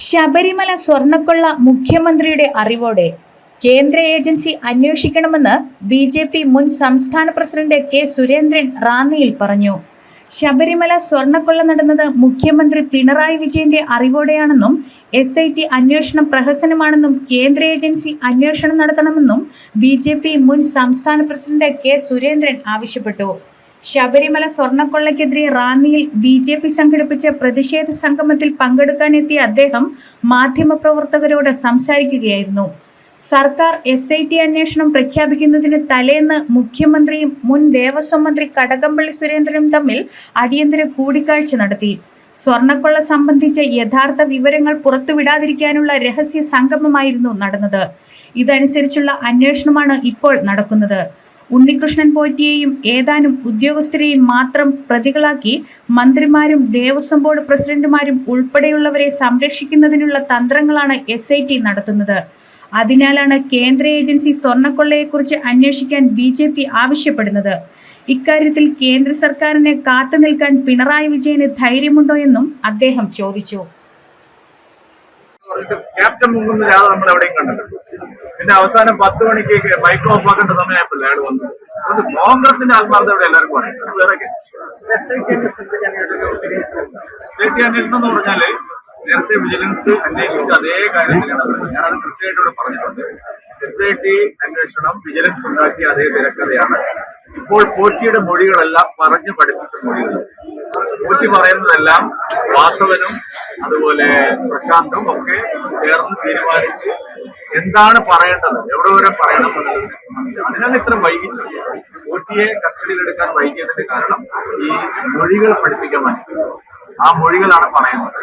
ശബരിമല സ്വർണ്ണക്കൊള്ള മുഖ്യമന്ത്രിയുടെ അറിവോടെ കേന്ദ്ര ഏജൻസി അന്വേഷിക്കണമെന്ന് ബി.ജെ.പി. മുൻ സംസ്ഥാന പ്രസിഡന്റ് കെ. സുരേന്ദ്രൻ റാന്നിയിൽ പറഞ്ഞു. ശബരിമല സ്വർണ്ണക്കൊള്ള നടന്നത് മുഖ്യമന്ത്രി പിണറായി വിജയന്റെ അറിവോടെയാണെന്നും SIT അന്വേഷണം പ്രഹസനമാണെന്നും കേന്ദ്ര ഏജൻസി അന്വേഷണം നടത്തണമെന്നും ബി.ജെ.പി. മുൻ സംസ്ഥാന പ്രസിഡന്റ് കെ. സുരേന്ദ്രൻ ആവശ്യപ്പെട്ടു. ശബരിമല സ്വർണ്ണക്കൊള്ളയ്ക്കെതിരെ റാന്നിയിൽ ബി.ജെ.പി. സംഘടിപ്പിച്ച പ്രതിഷേധ സംഗമത്തിൽ പങ്കെടുക്കാനെത്തിയ അദ്ദേഹം മാധ്യമപ്രവർത്തകരോട് സംസാരിക്കുകയായിരുന്നു. സർക്കാർ SIT അന്വേഷണം പ്രഖ്യാപിക്കുന്നതിന് തലേന്ന് മുഖ്യമന്ത്രിയും മുൻ ദേവസ്വം മന്ത്രി കടകംപള്ളി സുരേന്ദ്രനും തമ്മിൽ അടിയന്തര കൂടിക്കാഴ്ച നടത്തി. സ്വർണ്ണക്കൊള്ള സംബന്ധിച്ച യഥാർത്ഥ വിവരങ്ങൾ പുറത്തുവിടാതിരിക്കാനുള്ള രഹസ്യ സംഗമമായിരുന്നു നടന്നത്. ഇതനുസരിച്ചുള്ള അന്വേഷണമാണ് ഇപ്പോൾ നടക്കുന്നത്. ഉണ്ണികൃഷ്ണൻ പോറ്റിയെയും ഏതാനും ഉദ്യോഗസ്ഥരെയും മാത്രം പ്രതികളാക്കി മന്ത്രിമാരും ദേവസ്വം ബോർഡ് പ്രസിഡന്റുമാരും ഉൾപ്പെടെയുള്ളവരെ സംരക്ഷിക്കുന്നതിനുള്ള തന്ത്രങ്ങളാണ് SIT നടത്തുന്നത്. അതിനാലാണ് കേന്ദ്ര ഏജൻസി സ്വർണ്ണക്കൊള്ളയെക്കുറിച്ച് അന്വേഷിക്കാൻ ബി.ജെ.പി. ആവശ്യപ്പെടുന്നത്. ഇക്കാര്യത്തിൽ കേന്ദ്ര സർക്കാരിനെ കാത്തുനിൽക്കാൻ പിണറായി വിജയന് ധൈര്യമുണ്ടോ എന്നും അദ്ദേഹം ചോദിച്ചു. ക്യാപ്റ്റൻ മുങ്ങുന്ന രാധ നമ്മൾ എവിടെയും കണ്ടിട്ടുണ്ട്. പിന്നെ അവസാനം 10 മണിക്ക് മൈക്ക് ഓഫ് ആക്കേണ്ട സമയമായപ്പോൾ അയാൾ വന്നത്. അതുകൊണ്ട് കോൺഗ്രസിന്റെ ആത്മാർത്ഥത ഇവിടെ എല്ലാവർക്കും അറിയാം. വേറെ SIT അന്വേഷണം എന്ന് പറഞ്ഞാല് നേരത്തെ വിജിലൻസ് അന്വേഷിച്ച അതേ കാര്യത്തിലാണ്. ഞാനത് കൃത്യമായിട്ട് ഇവിടെ പറഞ്ഞിട്ടുണ്ട്. SIT അന്വേഷണം വിജിലൻസ് ഉണ്ടാക്കിയ അതേ തിരക്കഥയാണ്. ഇപ്പോൾ പോറ്റിയുടെ മൊഴികളെല്ലാം പറഞ്ഞു പഠിപ്പിച്ച മൊഴികൾ. പോറ്റി പറയുന്നതെല്ലാം വാസവനും അതുപോലെ പ്രശാന്തും ഒക്കെ ചേർന്ന് തീരുമാനിച്ച് എന്താണ് പറയേണ്ടത്, എവിടെ വരെ പറയണം എന്നതിനെ സംബന്ധിച്ച് അതിനാണ് ഇത്ര വൈകിച്ചത്. പോറ്റിയെ കസ്റ്റഡിയിലെടുക്കാൻ വൈകിയതിന്റെ കാരണം ഈ മൊഴികൾ പഠിപ്പിക്കാൻ വേണ്ടി. ആ മൊഴികളാണ് പറയുന്നത്.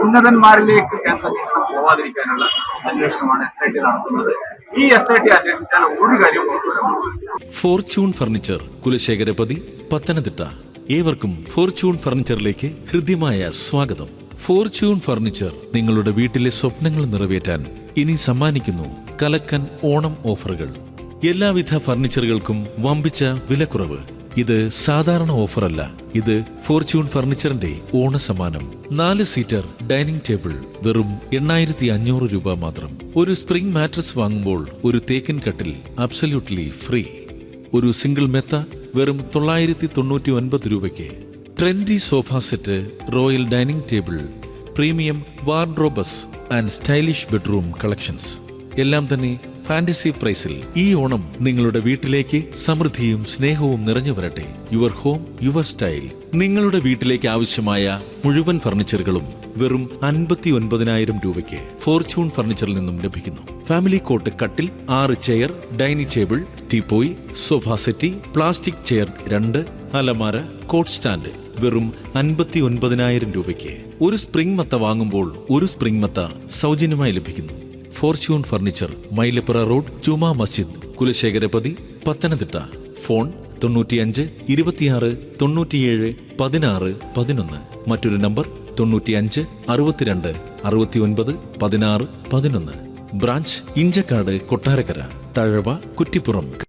ഉന്നതന്മാരിലേക്ക് കേസ് അന്വേഷണം പോവാതിരിക്കാനുള്ള അന്വേഷണമാണ് SIT നടത്തുന്നത്. ഈ SIT അന്വേഷിച്ചാൽ ഒരു കാര്യവും ഫോർച്യൂൺ ഫർണിച്ചർ, കുലശേഖരപതി, പത്തനംതിട്ട. ഏവർക്കും ഫോർച്യൂൺ ഫർണിച്ചറിലേക്ക് ഹൃദ്യമായ സ്വാഗതം. ഫോർച്യൂൺ ഫർണിച്ചർ നിങ്ങളുടെ വീട്ടിലെ സ്വപ്നങ്ങൾ നിറവേറ്റാൻ ഇനി സമ്മാനിക്കുന്നു കലക്കൻ ഓണം ഓഫറുകൾ. എല്ലാവിധ ഫർണിച്ചറുകൾക്കും വമ്പിച്ച വിലക്കുറവ്. ഇത് സാധാരണ ഓഫറല്ല, ഇത് ഫോർച്യൂൺ ഫർണിച്ചറിന്റെ ഓണസമ്മാനം. 4 സീറ്റർ ഡൈനിങ് ടേബിൾ വെറും 8500 രൂപ മാത്രം. ഒരു സ്പ്രിംഗ് മാട്രസ് വാങ്ങുമ്പോൾ ഒരു തേക്കിൻ കട്ടിൽ അബ്സല്യൂട്ട്ലി ഫ്രീ. ഒരു സിംഗിൾ മെത്ത വെറും 999 രൂപയ്ക്ക്. Trendy sofa set, royal dining table, premium wardrobes and stylish bedroom collections എല്ലാം തന്നെ ഫാന്റസി പ്രൈസിൽ. ഈ ഓണം നിങ്ങളുടെ വീട്ടിലേക്ക് സമൃദ്ധിയും സ്നേഹവും നിറഞ്ഞു വരട്ടെ. Your home your style. നിങ്ങളുടെ വീട്ടിലേക്ക് ആവശ്യമായ മുഴുവൻ ഫർണിച്ചറുകളും വെറും 59,000 രൂപയ്ക്ക് ഫോർച്യൂൺ ഫർണിച്ചറിൽ നിന്നും ലഭിക്കുന്നു. ഫാമിലി കോട്ട് കട്ടിൽ, 6 chair, dining table, teapoy, sofa settee, plastic chair 2, അലമാര, കോട്ട് സ്റ്റാൻഡ് വെറും 59,000 രൂപയ്ക്ക്. ഒരു സ്പ്രിംഗ് മത്ത വാങ്ങുമ്പോൾ ഒരു സ്പ്രിംഗ് മത്ത സൗജന്യമായി ലഭിക്കുന്നു. Fortune furniture, മൈലപ്പുറ road, Juma Masjid, Kulasekharapathi, Pathanamthitta. Phone 95 26 97 16 11. മറ്റൊരു നമ്പർ 95 62 69 16 11. ബ്രാഞ്ച് ഇഞ്ചക്കാട്, കൊട്ടാരക്കര, തഴവ, കുറ്റിപ്പുറം.